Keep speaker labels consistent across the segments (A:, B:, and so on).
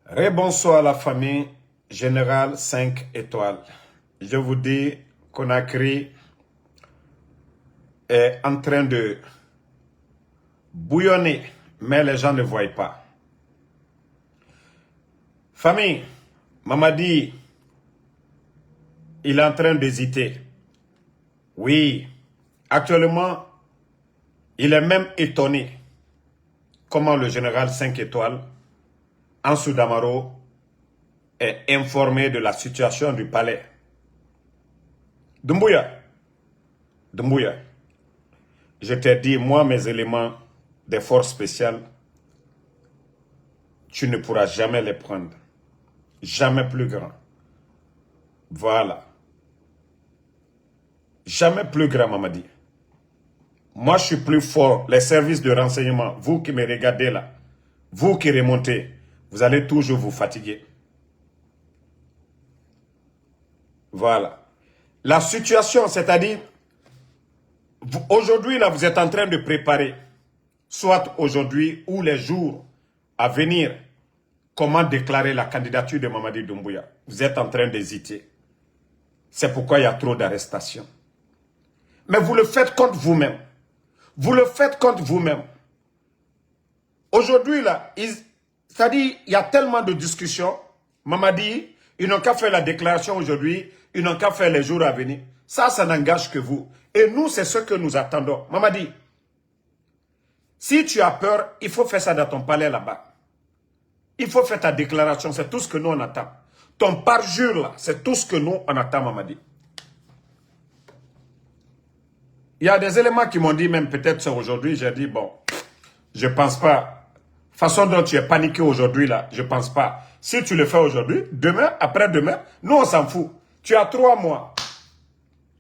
A: Rebonsoir la famille Générale 5 étoiles. Je vous dis, Conakry est en train de bouillonner, mais les gens ne voient pas. Famille, Mamadi, il est en train d'hésiter. Oui, actuellement, il est même étonné comment le général 5 étoiles, Ansou Damaro, est informé de la situation du palais. Doumbouya, je t'ai dit, moi, mes éléments des forces spéciales, tu ne pourras jamais les prendre. Jamais plus grand. Voilà. Jamais plus grand, Mamadi. Moi, je suis plus fort. Les services de renseignement, vous qui me regardez là, vous qui remontez, vous allez toujours vous fatiguer. Voilà. La situation, c'est-à-dire, aujourd'hui, là, vous êtes en train de préparer, soit aujourd'hui ou les jours à venir, comment déclarer la candidature de Mamadi Doumbouya. Vous êtes en train d'hésiter. C'est pourquoi il y a trop d'arrestations. Mais vous le faites contre vous-même. Vous le faites contre vous-même. Aujourd'hui, là, c'est-à-dire, il y a tellement de discussions. Mamadi, ils n'ont qu'à faire la déclaration aujourd'hui, ils n'ont qu'à faire les jours à venir. Ça n'engage que vous. Et nous, c'est ce que nous attendons. Mamadi, si tu as peur, il faut faire ça dans ton palais là-bas. Il faut faire ta déclaration, c'est tout ce que nous on attend. Ton parjure là, c'est tout ce que nous on attend, Mamadi. Il y a des éléments qui m'ont dit, même peut-être c'est aujourd'hui, j'ai dit, bon, je pense pas. Façon dont tu es paniqué aujourd'hui là, je pense pas. Si tu le fais aujourd'hui, demain, après-demain, nous on s'en fout. Tu as 3 mois.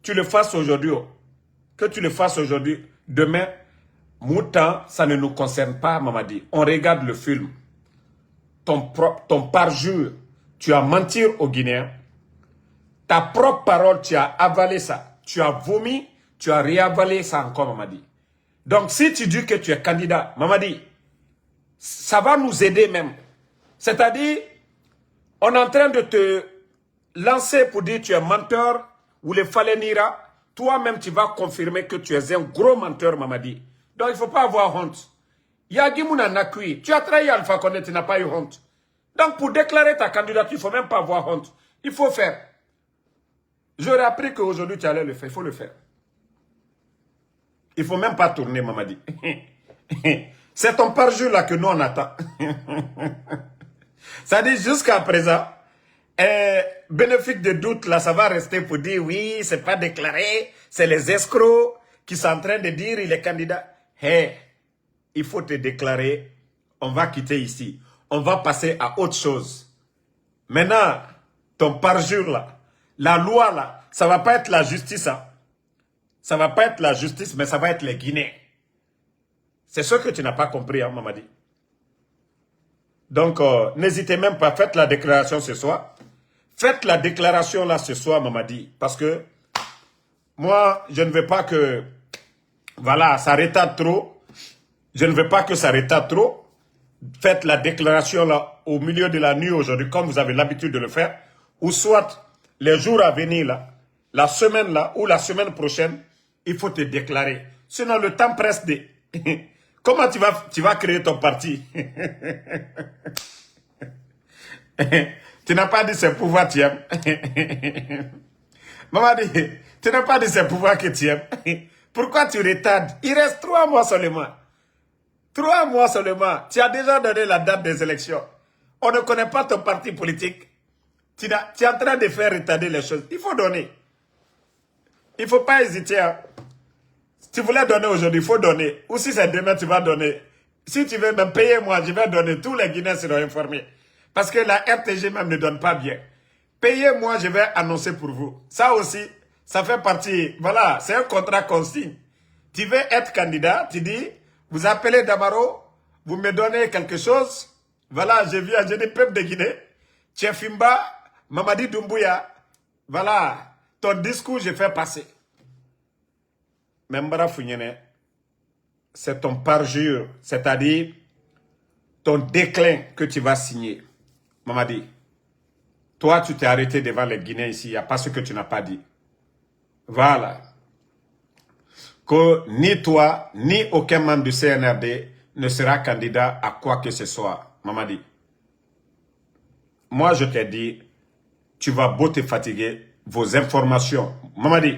A: Tu le fasses aujourd'hui. Que tu le fasses aujourd'hui, demain, Moutan, ça ne nous concerne pas, Mamadi. On regarde le film. Ton parjure, tu as menti aux Guinéens. Ta propre parole, tu as avalé ça. Tu as vomi, tu as réavalé ça encore, Mamadi. Donc, si tu dis que tu es candidat, Mamadi, ça va nous aider même. C'est-à-dire, on est en train de te lancer pour dire que tu es menteur ou le Falenira. Toi-même, tu vas confirmer que tu es un gros menteur, Mamadi. Donc, il ne faut pas avoir honte. Yagimouna Nakui, tu as trahi Alpha Condé, tu n'as pas eu honte. Donc, pour déclarer ta candidature, il ne faut même pas avoir honte. Il faut faire. J'aurais appris qu'aujourd'hui, tu allais le faire. Il faut le faire. Il ne faut même pas tourner, Mamadi. C'est ton parjure là que nous, on attend. Ça dit, jusqu'à présent, bénéfice de doute, là, ça va rester pour dire, oui, c'est pas déclaré, c'est les escrocs qui sont en train de dire, il est candidat. Hey, il faut te déclarer, on va quitter ici. On va passer à autre chose. Maintenant, ton parjure là, la loi là, ça va pas être la justice. Hein. Ça va pas être la justice, mais ça va être les Guinéens. C'est ce que tu n'as pas compris, hein, Mamadi. Donc, n'hésitez même pas, faites la déclaration ce soir. Faites la déclaration là ce soir, Mamadi. Parce que, moi, je ne veux pas que, voilà, ça retarde trop. Je ne veux pas que ça retarde trop. Faites la déclaration là au milieu de la nuit aujourd'hui, comme vous avez l'habitude de le faire. Ou soit, les jours à venir là, la semaine là, ou la semaine prochaine, il faut te déclarer. Sinon, le temps presse de... Comment tu vas créer ton parti? Tu n'as pas dit c'est pouvoir tu aimes. Maman dit, tu n'as pas dit c'est pouvoir que tu aimes. Pourquoi tu retardes? Il reste 3 mois seulement. 3 mois seulement. Tu as déjà donné la date des élections. On ne connaît pas ton parti politique. Tu es en train de faire retarder les choses. Il faut donner. Il ne faut pas hésiter. Hein. Si tu voulais donner aujourd'hui, il faut donner. Ou si c'est demain, tu vas donner. Si tu veux même payer moi, je vais donner. Tous les Guinéens seront informés. Parce que la RTG même ne donne pas bien. Payez-moi, je vais annoncer pour vous. Ça aussi, ça fait partie. Voilà, c'est un contrat qu'on signe. Tu veux être candidat, tu dis, vous appelez Damaro, vous me donnez quelque chose. Voilà, je viens, je dis peuple de Guinée. Tchefimba, Mamadi Doumbouya. Voilà, ton discours, je fais passer. Membara Founyene, c'est ton parjure, c'est-à-dire ton déclin que tu vas signer. Mamadi, toi, tu t'es arrêté devant les Guinéens ici. Il n'y a pas ce que tu n'as pas dit. Voilà. Que ni toi, ni aucun membre du CNRD ne sera candidat à quoi que ce soit. Mamadi. Moi, je t'ai dit, tu vas beau te fatiguer, vos informations. Mamadi,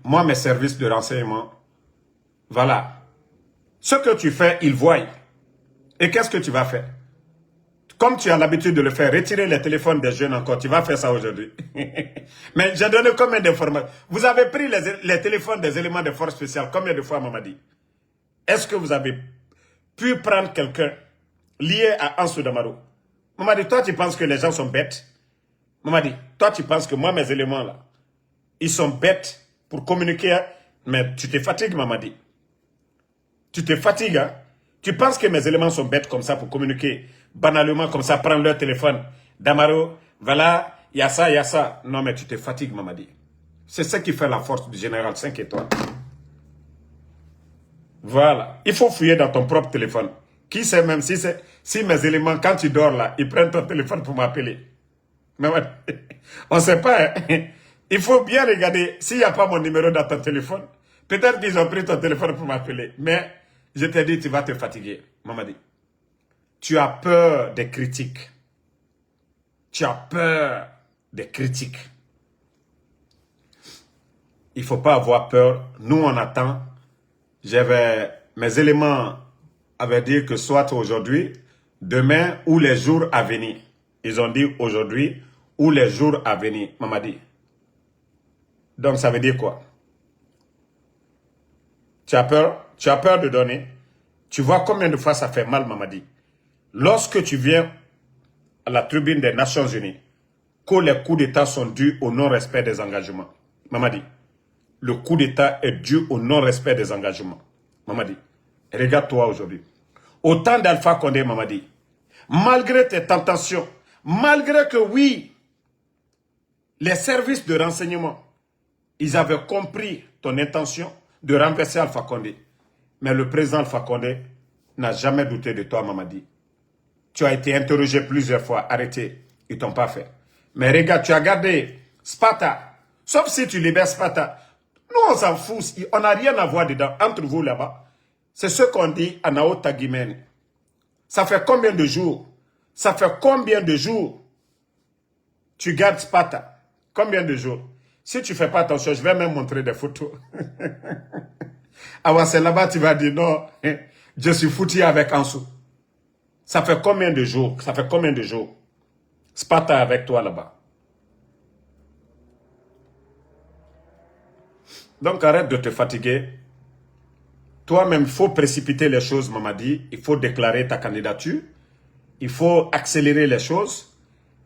A: moi, mes services de renseignement, voilà. Ce que tu fais, ils voient. Et qu'est-ce que tu vas faire? Comme tu as l'habitude de le faire, retirer les téléphones des jeunes encore, tu vas faire ça aujourd'hui. Mais j'ai donné combien d'informations? Vous avez pris les téléphones des éléments de force spéciale combien de fois, Mamadi? Est-ce que vous avez pu prendre quelqu'un lié à Ansou Damaro? Mamadi, toi, tu penses que les gens sont bêtes? Mamadi, toi, tu penses que moi, mes éléments là, ils sont bêtes pour communiquer? Mais tu te fatigues, Mamadi. Tu te fatigues, hein? Tu penses que mes éléments sont bêtes comme ça pour communiquer banalement comme ça, prendre leur téléphone. Damaro, voilà, il y a ça, il y a ça. Non, mais tu te fatigues, Mamadi. C'est ça qui fait la force du général 5 étoiles. Voilà. Il faut fouiller dans ton propre téléphone. Qui sait même si mes éléments, quand tu dors là, ils prennent ton téléphone pour m'appeler. Mais ouais, on ne sait pas. Hein? Il faut bien regarder s'il n'y a pas mon numéro dans ton téléphone. Peut-être qu'ils ont pris ton téléphone pour m'appeler. Mais je t'ai dit, tu vas te fatiguer, Mamadi. Tu as peur des critiques. Tu as peur des critiques. Il ne faut pas avoir peur. Nous, on attend. Mes éléments avaient dit que soit aujourd'hui, demain ou les jours à venir. Ils ont dit aujourd'hui ou les jours à venir, Mamadi. Donc, ça veut dire quoi? Tu as peur? Tu as peur de donner? Tu vois combien de fois ça fait mal, Mamadi? Lorsque tu viens à la tribune des Nations Unies, que les coups d'État sont dus au non-respect des engagements. Mamadi, le coup d'État est dû au non-respect des engagements. Mamadi, regarde-toi aujourd'hui. Au temps d'Alpha Condé, Mamadi, malgré tes tentations, malgré que oui, les services de renseignement, ils avaient compris ton intention de renverser Alpha Condé. Mais le président Alpha Condé n'a jamais douté de toi, Mamadi. Tu as été interrogé plusieurs fois, arrêté. Ils ne t'ont pas fait. Mais regarde, tu as gardé Spata. Sauf si tu libères Spata. Nous, on s'en fout. On n'a rien à voir dedans. Entre vous là-bas. C'est ce qu'on dit à Nao Taguimène. Ça fait combien de jours? Ça fait combien de jours tu gardes Spata? Combien de jours? Si tu ne fais pas attention, je vais même montrer des photos. Ah, c'est là-bas, tu vas dire non, je suis foutu avec Ansou. Ça fait combien de jours? Ça fait combien de jours? Spata avec toi là-bas. Donc arrête de te fatiguer. Toi-même, il faut précipiter les choses, Mamadi. Il faut déclarer ta candidature. Il faut accélérer les choses.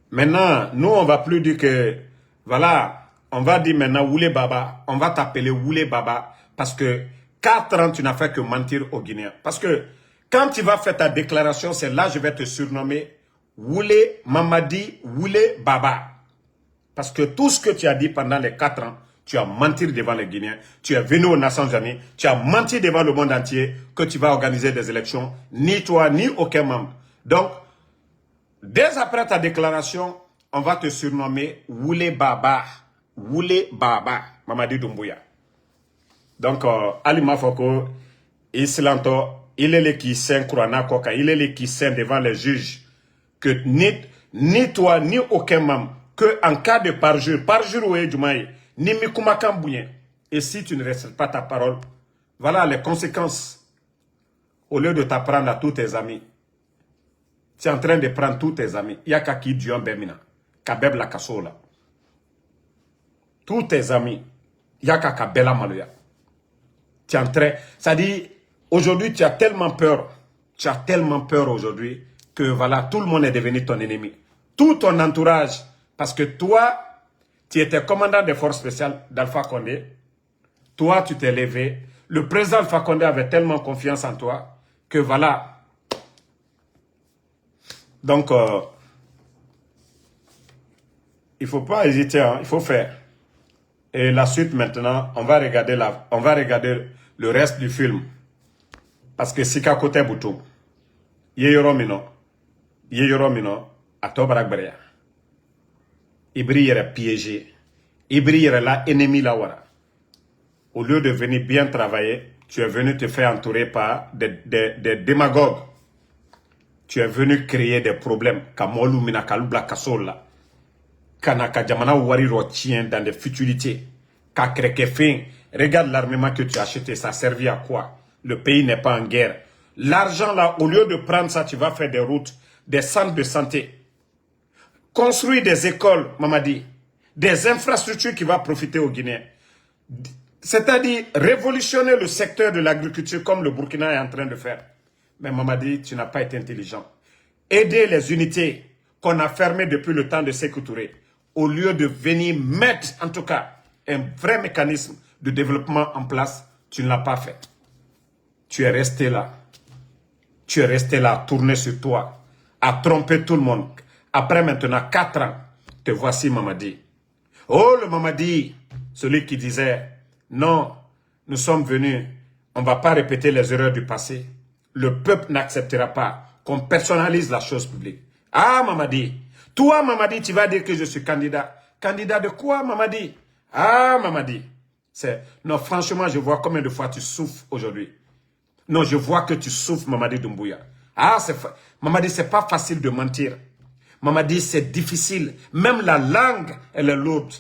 A: Maintenant, nous, on ne va plus dire que, voilà, on va dire maintenant Woulé Baba. On va t'appeler Woulé Baba parce que 4 ans, tu n'as fait que mentir aux Guinéens. Parce que quand tu vas faire ta déclaration, c'est là que je vais te surnommer Woulé Mamadi Woulé Baba. Parce que tout ce que tu as dit pendant les 4 ans, tu as menti devant les Guinéens, tu es venu aux Nations Unies, tu as menti devant le monde entier que tu vas organiser des élections, ni toi, ni aucun membre. Donc, dès après ta déclaration, on va te surnommer Woulé Baba. Woulé Baba, Mamadi Doumbouya. Donc, Ali Mafoko, Islanto, il est le qui saint Kourana Koka, il est le qui saint devant les juges que ni toi, ni aucun membre, que en cas de parjure, oui, Jumaï, ni Mikumakan Bouyen, et si tu ne respectes pas ta parole, voilà les conséquences. Au lieu de t'apprendre à tous tes amis, tu es en train de prendre tous tes amis. Il y a Kaki Dion Bemina, Kabeb la Kassola. Tous tes amis, il y a Kakabela Maloya. Tu es en train, ça dit, aujourd'hui tu as tellement peur aujourd'hui que voilà, tout le monde est devenu ton ennemi. Tout ton entourage, parce que toi, tu étais commandant des forces spéciales d'Alpha Condé. Toi, tu t'es levé. Le président Alpha Condé avait tellement confiance en toi que voilà. Donc, il ne faut pas hésiter, hein, il faut faire. Et la suite maintenant, on va regarder le reste du film. Parce que Sika Kote Boutou, Yeyoromino, Yeyoromino, à Tobaragberia. Ibri est piégé. Ibri est là, ennemi là, voilà. Au lieu de venir bien travailler, tu es venu te faire entourer par des démagogues. Tu es venu créer des problèmes. Kamolu Minakalubla Kasola. Kanaka Jamana Wariro tient dans des futilités. Kakrekefin. Regarde l'armement que tu as acheté. Ça a servi à quoi? Le pays n'est pas en guerre. L'argent là, au lieu de prendre ça, tu vas faire des routes, des centres de santé. Construire des écoles, Mamadi. Des infrastructures qui vont profiter aux Guinéens. C'est-à-dire révolutionner le secteur de l'agriculture comme le Burkina est en train de faire. Mais Mamadi, tu n'as pas été intelligent. Aider les unités qu'on a fermées depuis le temps de Sékou Touré, au lieu de venir mettre, en tout cas, un vrai mécanisme de développement en place, tu ne l'as pas fait. Tu es resté là. Tu es resté là à tourner sur toi, à tromper tout le monde. Après maintenant 4 ans, te voici Mamadi. Oh, le Mamadi, celui qui disait, non, nous sommes venus, on ne va pas répéter les erreurs du passé. Le peuple n'acceptera pas qu'on personnalise la chose publique. Ah, Mamadi, toi, Mamadi, tu vas dire que je suis candidat. Candidat de quoi, Mamadi? Ah, Mamadi. Non, franchement, je vois combien de fois tu souffres aujourd'hui. Non, je vois que tu souffres, Mamadi Doumbouya. Ah, Mamadi, c'est pas facile de mentir. Mamadi, c'est difficile. Même la langue, elle est lourde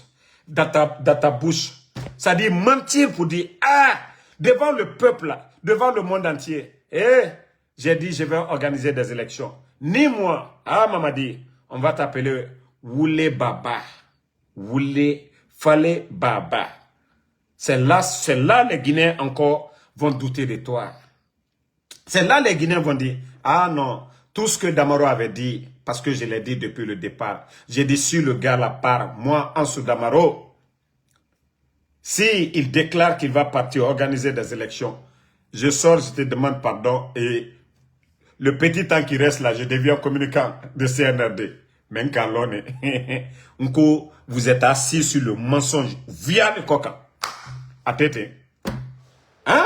A: dans ta bouche. C'est-à-dire mentir pour dire, ah, devant le peuple, devant le monde entier. J'ai dit, je vais organiser des élections. Ni moi. Ah, Mamadi, on va t'appeler Woulé Baba. Woulé Fale Baba. C'est là les Guinéens encore vont douter de toi. C'est là les Guinéens vont dire, ah non, tout ce que Damaro avait dit, parce que je l'ai dit depuis le départ, j'ai dit si le gars la part, moi, Ansou Damaro, si il déclare qu'il va partir organiser des élections, je sors, je te demande pardon et le petit temps qui reste là, je deviens communicant de CNRD. Mais Nkalone, vous êtes assis sur le mensonge via le coca. À tête. Hein?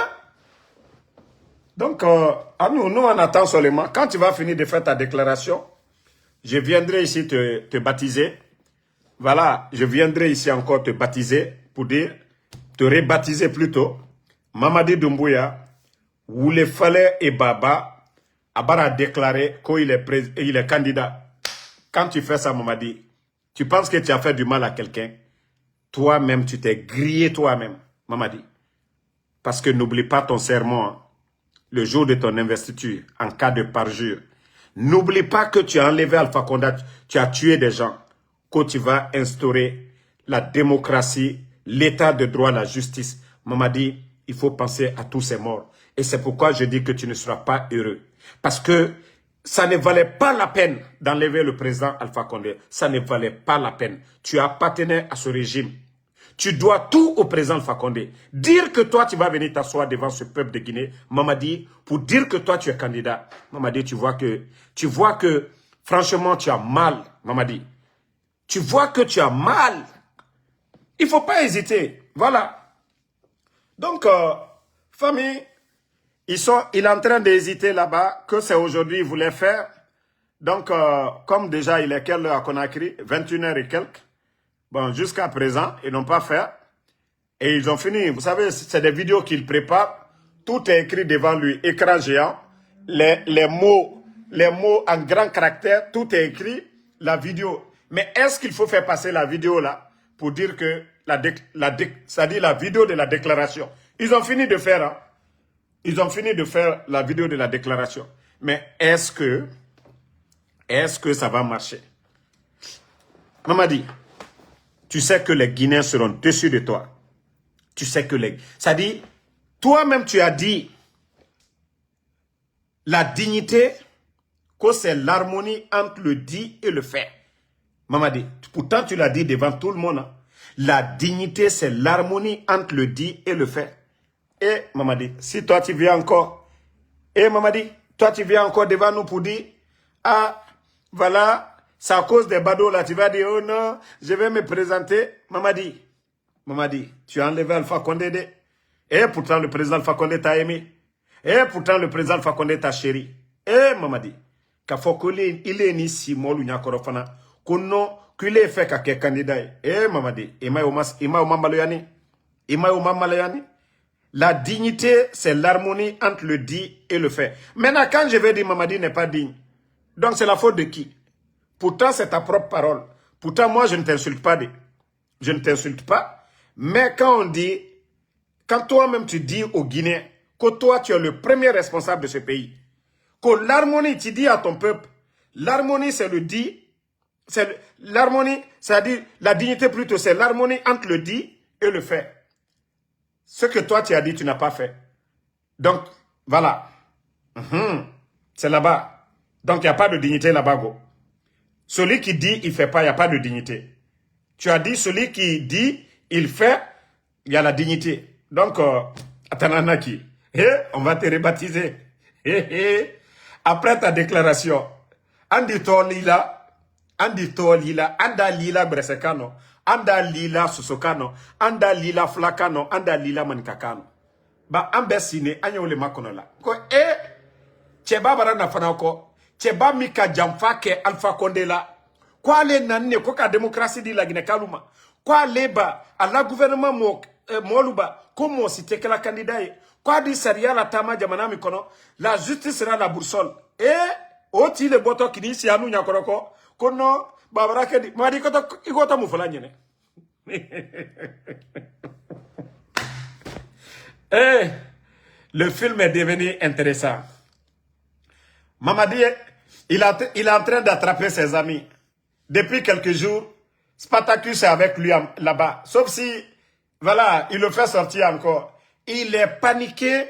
A: Donc, nous, on attend seulement. Quand tu vas finir de faire ta déclaration, je viendrai ici te baptiser. Voilà, je viendrai ici encore te baptiser pour dire, te rebaptiser plutôt. Mamadi Doumbouya, Woulé Fale et Baba, Abara a déclaré qu'il est candidat. Quand tu fais ça, Mamadi, tu penses que tu as fait du mal à quelqu'un. Toi-même, tu t'es grillé toi-même, Mamadi. Parce que n'oublie pas ton serment, hein. Le jour de ton investiture, en cas de parjure. N'oublie pas que tu as enlevé Alpha Condé, tu as tué des gens, que tu vas instaurer la démocratie, l'état de droit, la justice. Mamadi, il faut penser à tous ces morts. Et c'est pourquoi je dis que tu ne seras pas heureux. Parce que ça ne valait pas la peine d'enlever le président Alpha Condé. Ça ne valait pas la peine. Tu appartenais à ce régime. Tu dois tout au président Alpha Condé. Dire que toi, tu vas venir t'asseoir devant ce peuple de Guinée, Mamadi, pour dire que toi, tu es candidat. Mamadi, tu vois que, franchement, tu as mal, Mamadi. Tu vois que tu as mal. Il ne faut pas hésiter. Voilà. Donc, famille, il est en train d'hésiter là-bas, que c'est aujourd'hui, il voulait faire. Donc, comme déjà, il est quelle heure à Conakry? 21h et quelques. Bon, jusqu'à présent, ils n'ont pas fait. Et ils ont fini. Vous savez, c'est des vidéos qu'ils préparent. Tout est écrit devant lui, écran géant. Les mots en grand caractère, tout est écrit, la vidéo. Mais est-ce qu'il faut faire passer la vidéo là pour dire que, c'est-à-dire la vidéo de la déclaration. Ils ont fini de faire, hein. Ils ont fini de faire la vidéo de la déclaration. Mais est-ce que ça va marcher? Mamadi, tu sais que les Guinéens seront dessus de toi. Tu sais que c'est-à-dire, toi-même tu as dit, la dignité, que c'est l'harmonie entre le dit et le fait. Mamadi, pourtant tu l'as dit devant tout le monde. Hein. La dignité, c'est l'harmonie entre le dit et le fait. Et Mamadi, si toi tu viens encore, Mamadi, toi tu viens encore devant nous pour dire, ah, voilà, c'est à cause des badauds là, tu vas dire, oh non, je vais me présenter. Mamadi, tu as enlevé Alpha Condé. Et pourtant le président Alpha Condé t'a aimé. Et pourtant le président Alpha Condé t'a chéri. Mamadi, K'a fɔ ko il est ni si molu nyakoro fana. Ko non, qu'il est fait qu'à candidat. Eh, Mamadi, ima yo maloyani. Ima yo maloyani. La dignité, c'est l'harmonie entre le dit et le fait. Maintenant, quand je vais dire Mamadi n'est pas digne, donc c'est la faute de qui? Pourtant, c'est ta propre parole. Pourtant, moi, je ne t'insulte pas. Je ne t'insulte pas. Mais quand on dit, quand toi-même tu dis aux Guinéens que toi, tu es le premier responsable de ce pays, que l'harmonie, tu dis à ton peuple, l'harmonie, c'est le dit, l'harmonie, c'est-à-dire la dignité plutôt, c'est l'harmonie entre le dit et le fait. Ce que toi, tu as dit, tu n'as pas fait. Donc, voilà. C'est là-bas. Donc, il n'y a pas de dignité là-bas, go. Celui qui dit, il ne fait pas, il n'y a pas de dignité. Tu as dit, celui qui dit, il fait, il y a la dignité. Donc, Atananaki, on va te rebaptiser. Après ta déclaration, Andi Tolila, Anda Lila Bresekano, Anda Lila Susokano, Anda Lila Flakano, Anda Lila Mankakano. Ba ambesine, anyole makonola. Ko Cheba barana fanako. Cheba mika jamfa ke Alpha Condé la. Kwa le nanne ko ka démocratie di la Guinée kaluma. Kwa leba à la gouvernement moluba comme si te la candidat. Kwa di saria la tama jamana mi kono. La justice sera la boussole. Oti le boto kini si anu nyakoroko. Kono babara ke di madi koto igota mufala nyene. Le film est devenu intéressant. Mamadi, il est en train d'attraper ses amis. Depuis quelques jours, Spartacus est avec lui là-bas. Sauf si, voilà, il le fait sortir encore. Il est paniqué.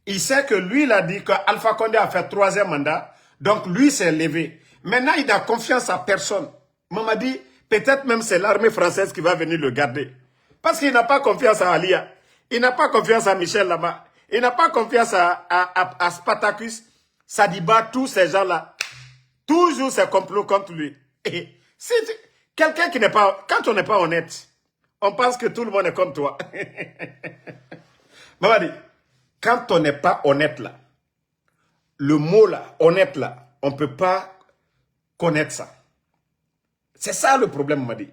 A: Il sait que lui, il a dit qu'Alpha Condé a fait 3e mandat. Donc, lui s'est levé. Maintenant, il a confiance à personne. Mamadi, peut-être même c'est l'armée française qui va venir le garder. Parce qu'il n'a pas confiance à Alia. Il n'a pas confiance à Michel là-bas. Il n'a pas confiance à Spartacus, Sadiba, tous ces gens-là. Toujours ces complots contre lui. Et si quelqu'un qui n'est pas... Quand on n'est pas honnête, on pense que tout le monde est comme toi. Mamadi, quand on n'est pas honnête là, le mot là, honnête là, on ne peut pas connaître ça. C'est ça le problème, Mamadi.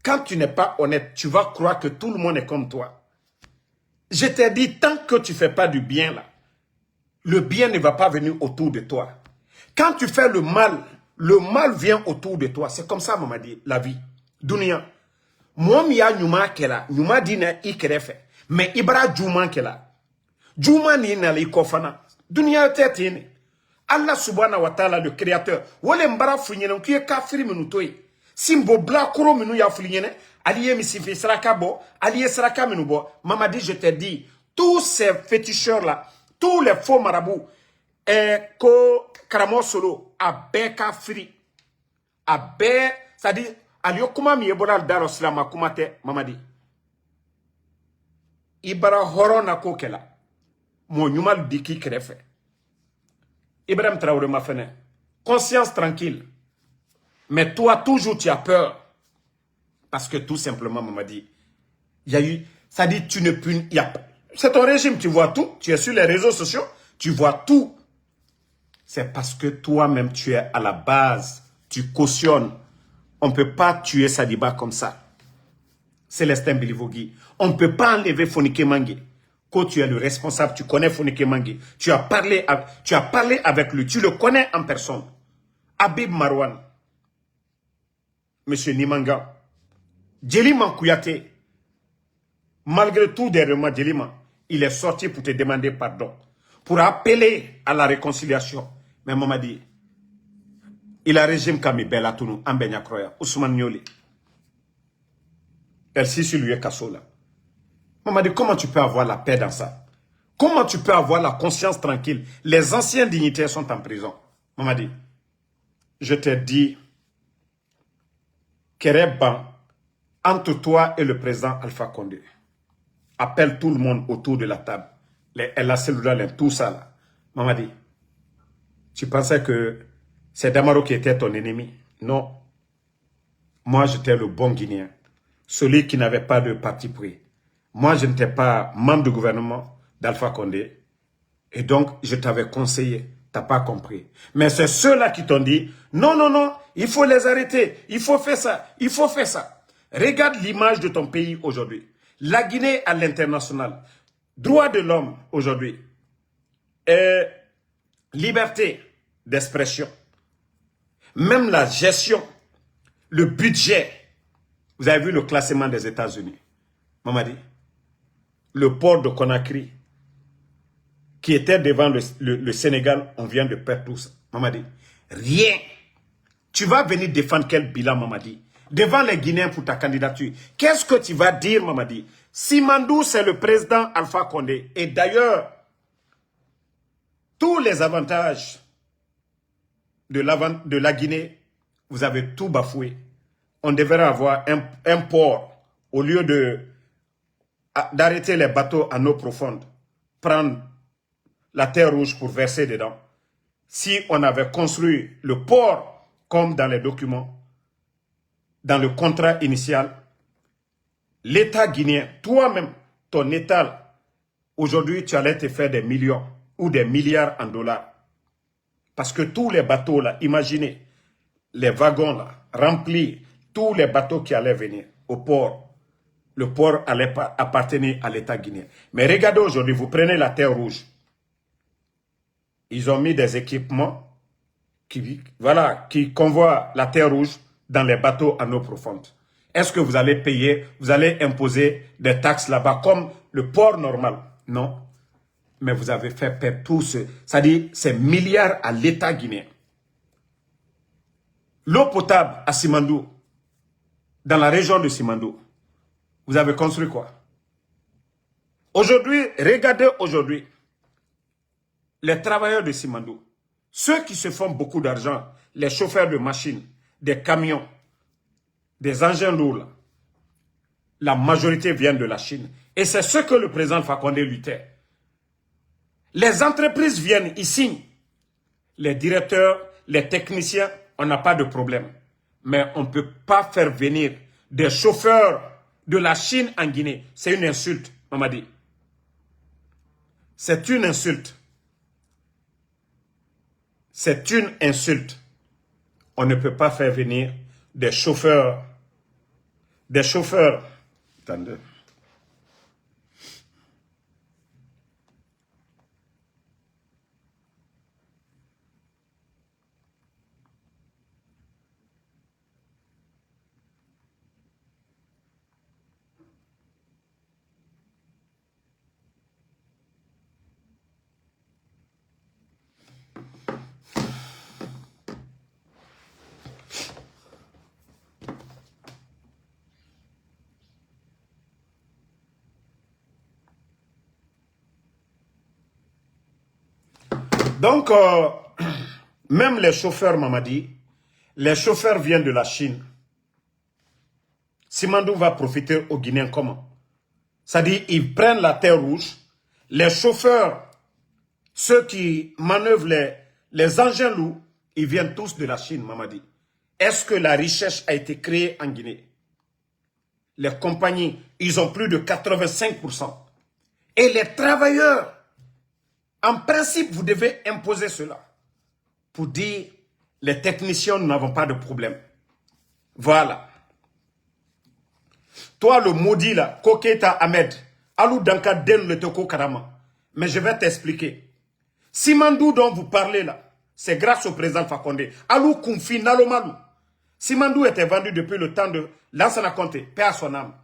A: Quand tu n'es pas honnête, tu vas croire que tout le monde est comme toi. Je t'ai dit, tant que tu ne fais pas du bien là, le bien ne va pas venir autour de toi. Quand tu fais le mal vient autour de toi. C'est comme ça, Mamadi, la vie. Dunia. Moi, miya nyuma kela, nyuma dina ikerefe. Mais ibra juma kela. Juma ni na li kofana. Dunia tetine. Allah subhanahu wa ta'ala, le créateur. Wole mbara funyene, kuye kafiri minutoye. Simbo bla kuro minu ya funyene. Aliye misifi saraka bo. Aliye saraka minu bo. Mamadi, je t'ai dit, tous ces féticheurs-là, tous les faux marabouts, ko karamo solo, abe kafiri. Abe, c'est-à-dire, aliyo kuma mi yebola daro silama kumate, Mamadi. Ibara horona kokela. Mo nyumal diki krefe. Ibrahim Traoré m'a fait. Conscience tranquille. Mais toi, toujours, tu as peur. Parce que tout simplement, Mamadi, il y a eu... Ça dit, tu ne peux... C'est ton régime, tu vois tout. Tu es sur les réseaux sociaux, tu vois tout. C'est parce que toi-même, tu es à la base. Tu cautionnes. On ne peut pas tuer Sadiba comme ça. Célestin Bilivogui. On ne peut pas enlever Fonike Mangue. Quand tu es le responsable, tu connais Fonike Mangue. Tu as parlé avec lui. Tu le connais en personne. Habib Marwan. Monsieur Nimanga. Djelima Kouyate. Malgré tout derrière Djelima, il est sorti pour te demander pardon. Pour appeler à la réconciliation. Mais Mamadi, il a régime Kami Belatounou, Ambenya Kroya, Ousmane Nyoli. Elle s'y sur lui Kassola. Mamadi, comment tu peux avoir la paix dans ça? Comment tu peux avoir la conscience tranquille? Les anciens dignitaires sont en prison. Mamadi, je t'ai dit, Kereban, entre toi et le président Alpha Condé, appelle tout le monde autour de la table. La cellule, tout ça là. Mamadi, tu pensais que c'est Damaro qui était ton ennemi? Non. Moi, j'étais le bon Guinéen. Celui qui n'avait pas de parti pris. Moi, je n'étais pas membre du gouvernement d'Alpha Condé. Et donc, je t'avais conseillé t'as pas compris. Mais c'est ceux-là qui t'ont dit, non, non, non, il faut les arrêter, il faut faire ça, il faut faire ça. Regarde l'image de ton pays aujourd'hui. La Guinée à l'international, droit de l'homme aujourd'hui, liberté d'expression, même la gestion, le budget. Vous avez vu le classement des États-Unis, Mamadi, le port de Conakry, qui était devant le Sénégal, on vient de perdre tout ça. Mamadi, rien. Tu vas venir défendre quel bilan, Mamadi? Devant les Guinéens pour ta candidature. Qu'est-ce que tu vas dire, Mamadi? Simandou, c'est le président Alpha Condé. Et d'ailleurs, tous les avantages de la Guinée, vous avez tout bafoué. On devrait avoir un port au lieu d'arrêter les bateaux à eau profonde, prendre la terre rouge pour verser dedans. Si on avait construit le port comme dans les documents, dans le contrat initial, l'État guinéen, toi-même, ton État, aujourd'hui, tu allais te faire des millions ou des milliards en dollars. Parce que tous les bateaux là, imaginez, les wagons là, remplis, tous les bateaux qui allaient venir au port, le port allait appartenir à l'État guinéen. Mais regardez aujourd'hui, vous prenez la terre rouge. Ils ont mis des équipements qui convoient la terre rouge dans les bateaux en eau profonde. Est-ce que vous allez payer, vous allez imposer des taxes là-bas comme le port normal? Non. Mais vous avez fait perdre tout c'est-à-dire ces milliards à l'État guinéen. L'eau potable à Simandou, dans la région de Simandou, vous avez construit quoi? Aujourd'hui, regardez aujourd'hui, les travailleurs de Simandou, ceux qui se font beaucoup d'argent, les chauffeurs de machines, des camions, des engins lourds, là, la majorité vient de la Chine. Et c'est ce que le président Fakonde luttait. Les entreprises viennent ici. Les directeurs, les techniciens, on n'a pas de problème. Mais on ne peut pas faire venir des chauffeurs de la Chine en Guinée. C'est une insulte, Mamadi. C'est une insulte. C'est une insulte. On ne peut pas faire venir des chauffeurs. Attendez. Donc, même les chauffeurs, Mamadi, les chauffeurs viennent de la Chine. Simandou va profiter aux Guinéens comment? C'est-à-dire, ils prennent la terre rouge. Les chauffeurs, ceux qui manœuvrent les engins lourds, ils viennent tous de la Chine, Mamadi. Est-ce que la richesse a été créée en Guinée? Les compagnies, ils ont plus de 85%. Et les travailleurs, en principe, vous devez imposer cela. Pour dire, les techniciens, nous n'avons pas de problème. Voilà. Toi, le maudit là, Koketa Ahmed, Alou Danka Den le Toko Karama. Mais je vais t'expliquer. Simandou dont vous parlez là, c'est grâce au président Fakonde. Alou Koumfi Nalomalou. Simandou était vendu depuis le temps de Lansana Conté, paix à son âme.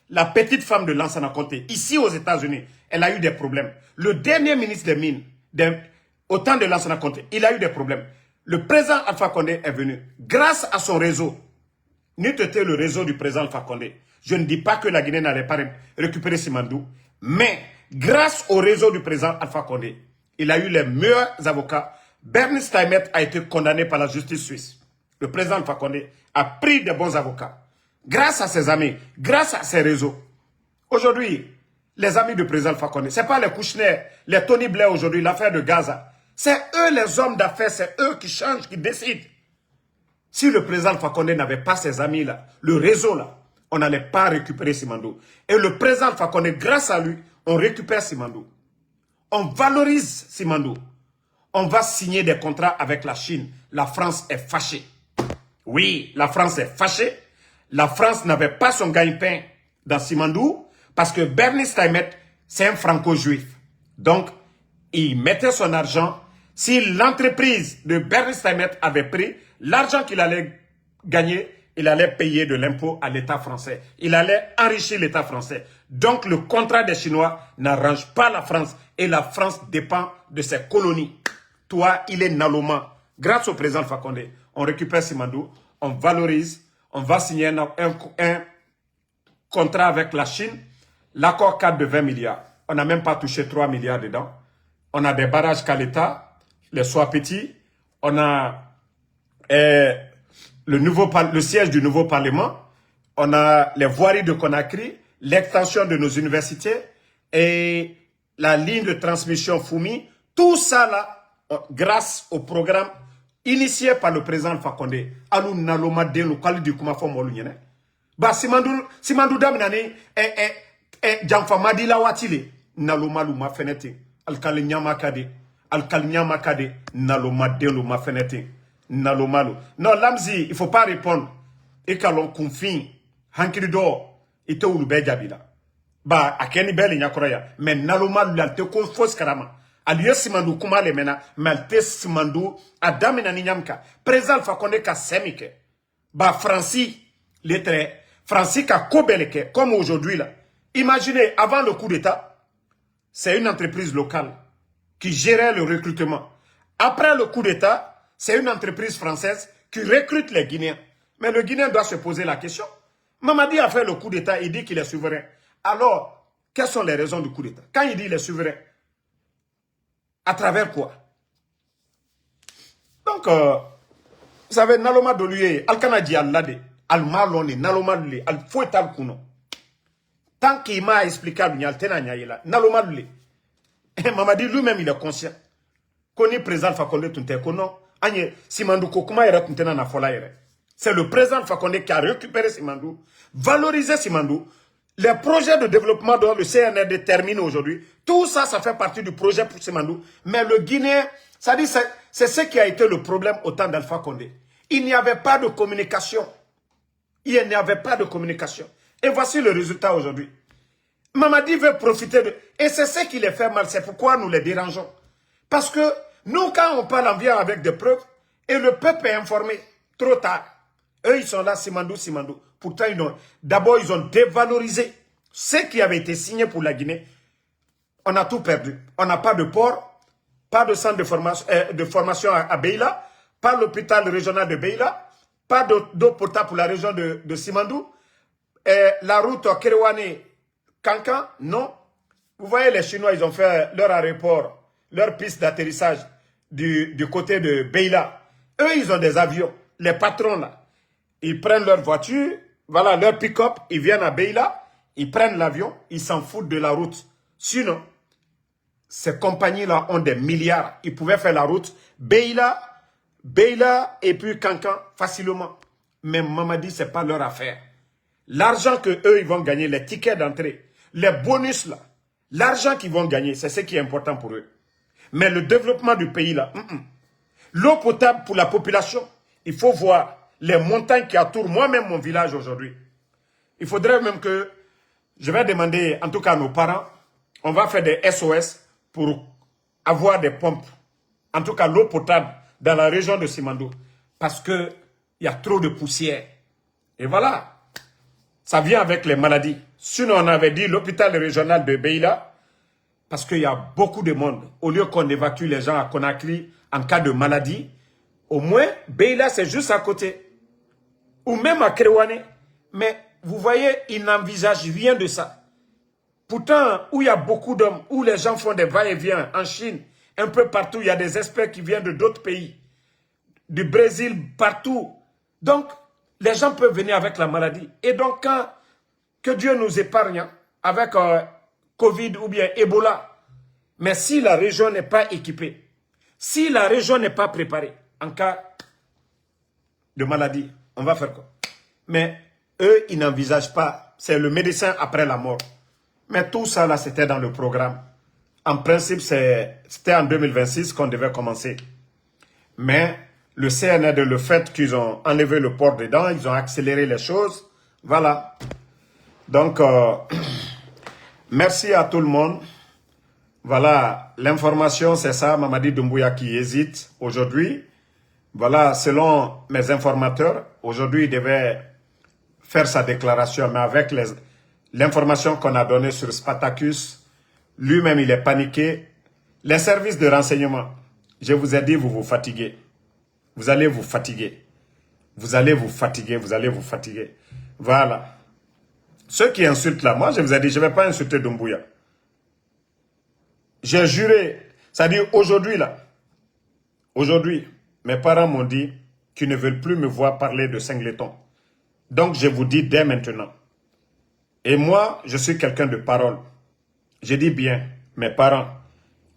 A: La petite femme de Lansana Conté, ici aux États-Unis, elle a eu des problèmes. Le dernier ministre des Mines, au temps de Lansana Conté, il a eu des problèmes. Le président Alpha Condé est venu. Grâce à son réseau, n'était le réseau du président Alpha Condé. Je ne dis pas que la Guinée n'allait pas récupérer Simandou, mais grâce au réseau du président Alpha Condé, il a eu les meilleurs avocats. Bernie Steinmetz a été condamné par la justice suisse. Le président Alpha Condé a pris de bons avocats. Grâce à ses amis, grâce à ses réseaux. Aujourd'hui, les amis du président Alpha Condé, ce n'est pas les Kouchner, les Tony Blair aujourd'hui, l'affaire de Gaza. C'est eux les hommes d'affaires, c'est eux qui changent, qui décident. Si le président Alpha Condé n'avait pas ses amis là, le réseau là, on n'allait pas récupérer Simandou. Et le président Alpha Condé, grâce à lui, on récupère Simandou. On valorise Simandou. on va signer des contrats avec la Chine. La France est fâchée. Oui, la France est fâchée. La France n'avait pas son gagne-pain dans Simandou parce que Bernie Steinmetz, c'est un franco-juif. Donc, il mettait son argent. Si l'entreprise de Bernie Steinmetz avait pris l'argent qu'il allait gagner, il allait payer de l'impôt à l'État français. Il allait enrichir l'État français. Donc, le contrat des Chinois n'arrange pas la France. Et la France dépend de ses colonies. Toi, il est Naloma. Grâce au président Fakonde, on récupère Simandou, on valorise, on va signer un contrat avec la Chine. L'accord cadre de 20 milliards. On n'a même pas touché 3 milliards dedans. On a des barrages Kaleta, les soins petits. On a le siège du nouveau Parlement. On a les voiries de Conakry, l'extension de nos universités et la ligne de transmission Foumi. Tout ça là, grâce au programme initié par le président Fakonde. Alou Naloma Denu, Kali Kuma Fomolu Nyene. Bah, Simandou Daminani, Jamfa Madila Watile, Naloma Luma Fenete, Alkali Nyamakade, Naloma Denu Ma Fenete, Naloma Lu. Non, Lamzi, il ne faut pas répondre. Et quand on confie, Hankirido, il te oulube Jabila. Bah, à Kenny Bell, mais Naloma Lu, te confos karama. Aliye Simandou kuma le mena, malte Simandou, Adamina Ninyamka, président Fakonde ka semike. Bah, Francis, Francis ka kobeleke, comme aujourd'hui là. Imaginez, avant le coup d'État, c'est une entreprise locale qui gérait le recrutement. Après le coup d'État, c'est une entreprise française qui recrute les Guinéens. Mais le Guinéen doit se poser la question. Mamadi a fait le coup d'État, il dit qu'il est souverain. Alors, quelles sont les raisons du coup d'État? Quand il dit qu'il est souverain, à travers quoi? Donc, vous savez, Naloma Doluye, Alkanadi Allade, Al-Malone, Naloma Lule, Al-Fouetal Kuno. Tant qu'il m'a expliqué, Naloma Lule. Et Mamadi lui-même, il est conscient. Koni président Fakonde Tunte Kono, Agne Simandou Kokuma Yere Tuntena na Fola Yere. C'est le président Fakonde qui a récupéré Simandou, valorisé Simandou. Les projets de développement dont le CNRD termine aujourd'hui, tout ça, ça fait partie du projet pour Simandou. Mais le Guinéen, ça dit, c'est ce qui a été le problème au temps d'Alpha Condé. Il n'y avait pas de communication. Il n'y avait pas de communication. Et voici le résultat aujourd'hui. Mamadi veut profiter de... Et c'est ce qui les fait mal. C'est pourquoi nous les dérangeons. Parce que nous, quand on parle en vient avec des preuves, et le peuple est informé trop tard. Eux, ils sont là, Simandou. Pourtant, d'abord, ils ont dévalorisé ce qui avait été signé pour la Guinée. On a tout perdu. On n'a pas de port, pas de centre de formation à Beila, pas l'hôpital régional de Beila, pas d'eau potable pour la région de Simandou. La route Kerewane-Kankan, non. Vous voyez, les Chinois, ils ont fait leur aéroport, leur piste d'atterrissage du côté de Beila. Eux, ils ont des avions. Les patrons, là, ils prennent leur voiture, voilà, leur pick-up, ils viennent à Beila, ils prennent l'avion, ils s'en foutent de la route. Sinon, ces compagnies-là ont des milliards. Ils pouvaient faire la route Beila et puis Kankan facilement. Mais Mamadi, ce n'est pas leur affaire. L'argent qu'eux, ils vont gagner, les tickets d'entrée, les bonus là, l'argent qu'ils vont gagner, c'est ce qui est important pour eux. Mais le développement du pays là, l'eau potable pour la population, il faut voir les montagnes qui entourent moi-même mon village aujourd'hui. Il faudrait même que, je vais demander en tout cas à nos parents, on va faire des SOS pour avoir des pompes, en tout cas l'eau potable dans la région de Simandou. Parce qu'il y a trop de poussière. Et voilà, ça vient avec les maladies. Sinon, on avait dit l'hôpital régional de Beila, parce qu'il y a beaucoup de monde. Au lieu qu'on évacue les gens à Conakry en cas de maladie, au moins, Beila, c'est juste à côté. Ou même à Kerewane. Mais vous voyez, ils n'envisagent rien de ça. Pourtant, où il y a beaucoup d'hommes, où les gens font des va-et-vient en Chine, un peu partout, il y a des experts qui viennent de d'autres pays, du Brésil, partout. Donc, les gens peuvent venir avec la maladie. Et donc, que Dieu nous épargne avec Covid ou bien Ebola. Mais si la région n'est pas équipée, si la région n'est pas préparée, en cas de maladie, on va faire quoi? Mais eux, ils n'envisagent pas. C'est le médecin après la mort. Mais tout ça, là, c'était dans le programme. en principe, c'était en 2026 qu'on devait commencer. Mais le CNRD, le fait qu'ils ont enlevé le port dedans, ils ont accéléré les choses. Voilà. Donc, merci à tout le monde. Voilà, l'information, c'est ça, Mamadi Doumbouya qui hésite aujourd'hui. Voilà, selon mes informateurs, aujourd'hui, il devait faire sa déclaration, mais avec l'information qu'on a donnée sur Spartacus, lui-même, il est paniqué. Les services de renseignement, je vous ai dit, vous vous fatiguez. Vous allez vous fatiguer. Vous allez vous fatiguer, vous allez vous fatiguer. Voilà. Ceux qui insultent là, moi, je vous ai dit, je ne vais pas insulter Doumbouya. J'ai juré, c'est-à-dire aujourd'hui là, aujourd'hui, mes parents m'ont dit qu'ils ne veulent plus me voir parler de Singleton. Donc, je vous dis dès maintenant. Et moi, je suis quelqu'un de parole. Je dis bien, mes parents,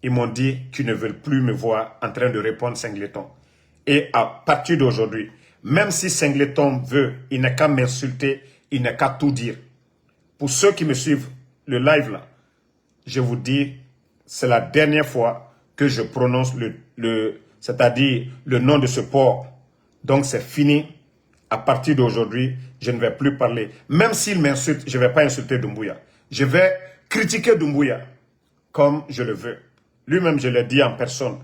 A: ils m'ont dit qu'ils ne veulent plus me voir en train de répondre Singleton. Et à partir d'aujourd'hui, même si Singleton veut, il n'a qu'à m'insulter, il n'a qu'à tout dire. Pour ceux qui me suivent, le live là, je vous dis, c'est la dernière fois que je prononce c'est-à-dire le nom de ce port. Donc c'est fini. À partir d'aujourd'hui, je ne vais plus parler. Même s'il m'insulte, je ne vais pas insulter Doumbouya. Je vais critiquer Doumbouya comme je le veux. Lui-même, je l'ai dit en personne.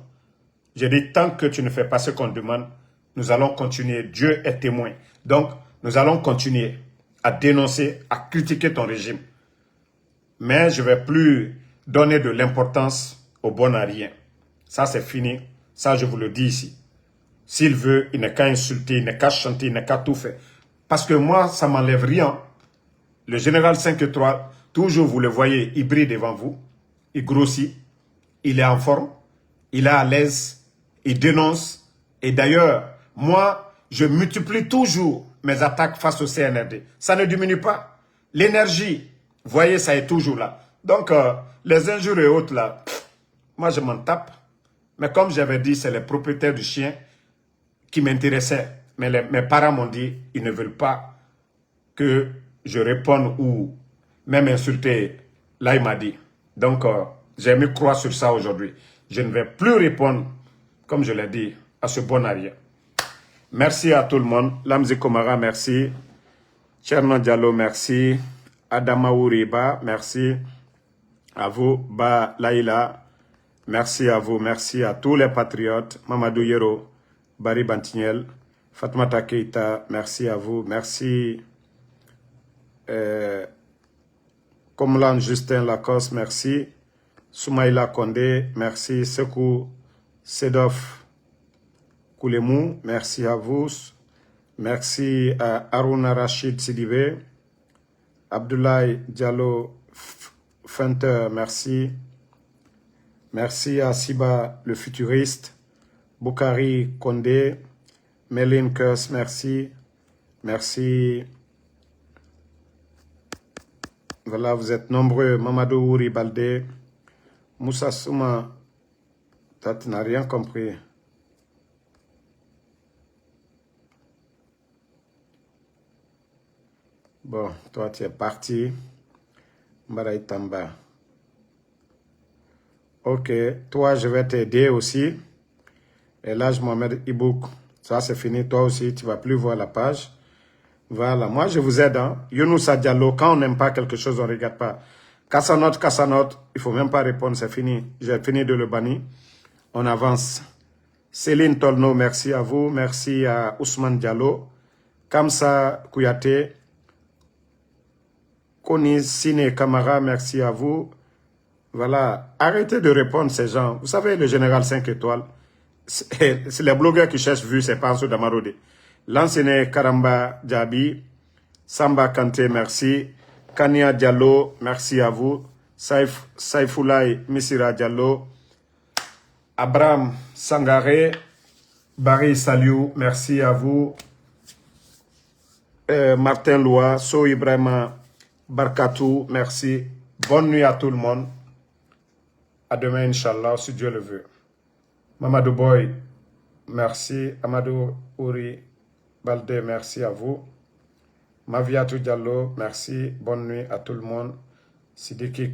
A: J'ai dit, tant que tu ne fais pas ce qu'on demande, nous allons continuer. Dieu est témoin. Donc, nous allons continuer à dénoncer, à critiquer ton régime. Mais je ne vais plus donner de l'importance au bon à rien. Ça, c'est fini. Ça, je vous le dis ici. S'il veut, il n'est qu'à insulter, il n'est qu'à chanter, il n'est qu'à tout faire. Parce que moi, ça ne m'enlève rien. Le général 5 étoiles, toujours vous le voyez, il brille devant vous. Il grossit. Il est en forme. Il est à l'aise. Il dénonce. Et d'ailleurs, moi, je multiplie toujours mes attaques face au CNRD. Ça ne diminue pas. L'énergie, vous voyez, ça est toujours là. Donc, les injures et autres là, moi, je m'en tape. Mais comme j'avais dit, c'est les propriétaires du chien qui m'intéressaient. Mais mes parents m'ont dit, ils ne veulent pas que je réponde ou même insulter. Là, il m'a dit. Donc, j'ai mis croix sur ça aujourd'hui. Je ne vais plus répondre, comme je l'ai dit, à ce bon arrière. Merci à tout le monde. Lamzi Komara, merci. Cherno Diallo, merci. Adama Ouriba, merci. À vous, Ba Laïla, merci à vous. Merci à tous les patriotes. Mamadou Yero, Barry Bantignel, Fatmata Keita, merci à vous. Merci. Komlan Justin Lacoste, merci. Soumaïla Kondé, merci. Sekou Sedof Koulemou, merci à vous. Merci à Aruna Rachid Sidibé. Abdoulaye Diallo Fenter, merci. Merci à Siba le futuriste. Boukari Kondé. Méline Kers, merci. Merci. Voilà, vous êtes nombreux. Mamadou Ouri Baldé. Moussa Souma. Tu n'as rien compris. Bon, toi, tu es parti. Mbaraï Tamba. Ok, toi, je vais t'aider aussi. Et là, je Mohamed Ibouk. Ça, c'est fini. Toi aussi, tu ne vas plus voir la page. Voilà, moi, je vous aide. Hein. Younoussa Diallo, quand on n'aime pas quelque chose, on ne regarde pas. Cassanote, il ne faut même pas répondre, c'est fini. J'ai fini de le bannir. On avance. Céline Tolno, merci à vous. Merci à Ousmane Diallo. Kamsa Kouyaté. Koni Sine Kamara, merci à vous. Voilà, arrêtez de répondre ces gens. Vous savez, le général 5 étoiles, c'est les blogueurs qui cherchent vu, c'est pas Ansou Damarode. L'ancien Karamba Djabi, Samba Kanté, merci. Kania Diallo, merci à vous. Saifoulaye Missira Diallo. Abraham Sangaré, Barry Saliou, merci à vous. Martin Loa, So Ibrahima Barkatou, merci. Bonne nuit à tout le monde. À demain, Inch'Allah, si Dieu le veut. Mamadou Boy, merci. Amadou Ouri Baldé, merci à vous. Maviatou Diallo, merci. Bonne nuit à tout le monde. Sidiki